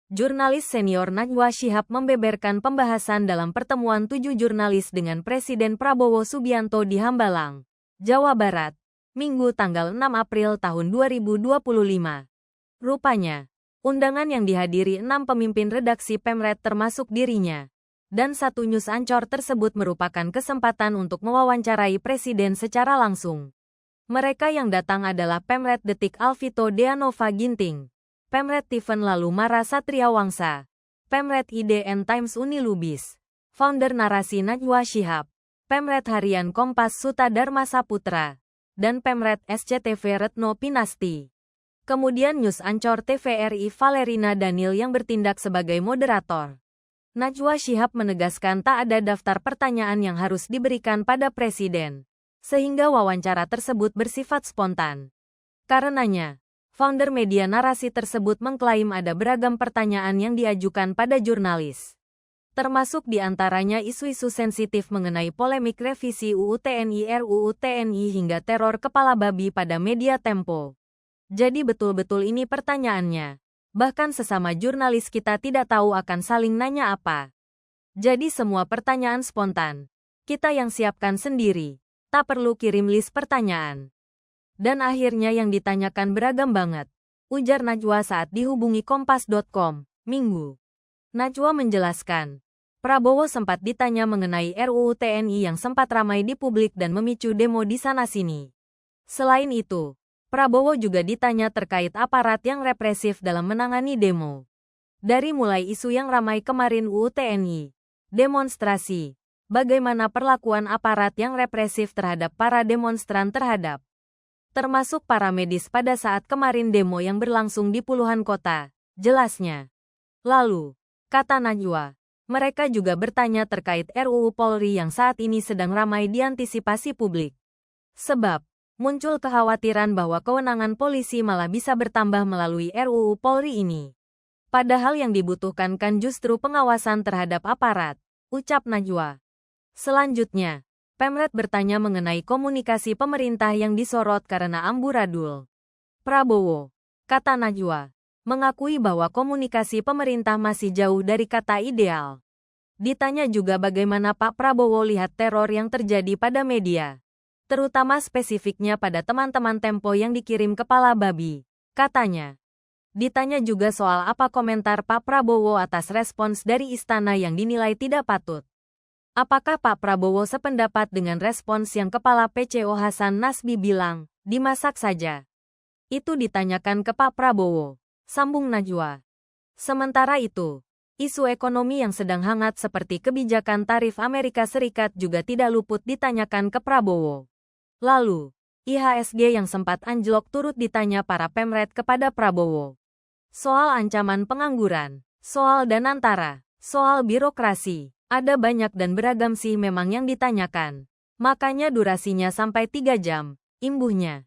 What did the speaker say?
Jurnalis senior Najwa Shihab membeberkan pembahasan dalam pertemuan 7 jurnalis dengan Presiden Prabowo Subianto di Hambalang, Jawa Barat, Minggu tanggal 6 April tahun 2025. Rupanya, undangan yang dihadiri 6 pemimpin redaksi Pemret termasuk dirinya, dan satu news anchor tersebut merupakan kesempatan untuk mewawancarai Presiden secara langsung. Mereka yang datang adalah Pemret Detik Alvito Deanova Ginting, Pemret Tiven lalu Mara Satria Wangsa, Pemret IDN Times Uni Lubis, founder narasi Najwa Shihab, Pemret Harian Kompas Suta Dharma Saputra, dan Pemret SCTV Retno Pinasti. Kemudian news anchor TVRI Valerina Daniel yang bertindak sebagai moderator. Najwa Shihab menegaskan tak ada daftar pertanyaan yang harus diberikan pada Presiden, sehingga wawancara tersebut bersifat spontan. Karenanya, founder media narasi tersebut mengklaim ada beragam pertanyaan yang diajukan pada jurnalis. Termasuk diantaranya isu-isu sensitif mengenai polemik revisi UU TNI RUU TNI hingga teror kepala babi pada media Tempo. Jadi betul-betul ini pertanyaannya. Bahkan sesama jurnalis kita tidak tahu akan saling nanya apa. Jadi semua pertanyaan spontan. Kita yang siapkan sendiri. Tak perlu kirim list pertanyaan. Dan akhirnya yang ditanyakan beragam banget, ujar Najwa saat dihubungi Kompas.com, Minggu. Najwa menjelaskan, Prabowo sempat ditanya mengenai RUU TNI yang sempat ramai di publik dan memicu demo di sana-sini. Selain itu, Prabowo juga ditanya terkait aparat yang represif dalam menangani demo. Dari mulai isu yang ramai kemarin UU TNI, demonstrasi, bagaimana perlakuan aparat yang represif terhadap para demonstran termasuk para medis pada saat kemarin demo yang berlangsung di puluhan kota, jelasnya. Lalu, kata Najwa, mereka juga bertanya terkait RUU Polri yang saat ini sedang ramai diantisipasi publik. Sebab, muncul kekhawatiran bahwa kewenangan polisi malah bisa bertambah melalui RUU Polri ini. Padahal yang dibutuhkan kan justru pengawasan terhadap aparat, ucap Najwa. Selanjutnya, Pemret bertanya mengenai komunikasi pemerintah yang disorot karena amburadul. Prabowo, kata Najwa, mengakui bahwa komunikasi pemerintah masih jauh dari kata ideal. Ditanya juga bagaimana Pak Prabowo lihat teror yang terjadi pada media, terutama spesifiknya pada teman-teman Tempo yang dikirim kepala babi, katanya. Ditanya juga soal apa komentar Pak Prabowo atas respons dari istana yang dinilai tidak patut. Apakah Pak Prabowo sependapat dengan respons yang Kepala PCO Hasan Nasbi bilang, dimasak saja? Itu ditanyakan ke Pak Prabowo, sambung Najwa. Sementara itu, isu ekonomi yang sedang hangat seperti kebijakan tarif Amerika Serikat juga tidak luput ditanyakan ke Prabowo. Lalu, IHSG yang sempat anjlok turut ditanya para Pemret kepada Prabowo. Soal ancaman pengangguran, soal Danantara, soal birokrasi. Ada banyak dan beragam sih memang yang ditanyakan. Makanya durasinya sampai 3 jam, imbuhnya.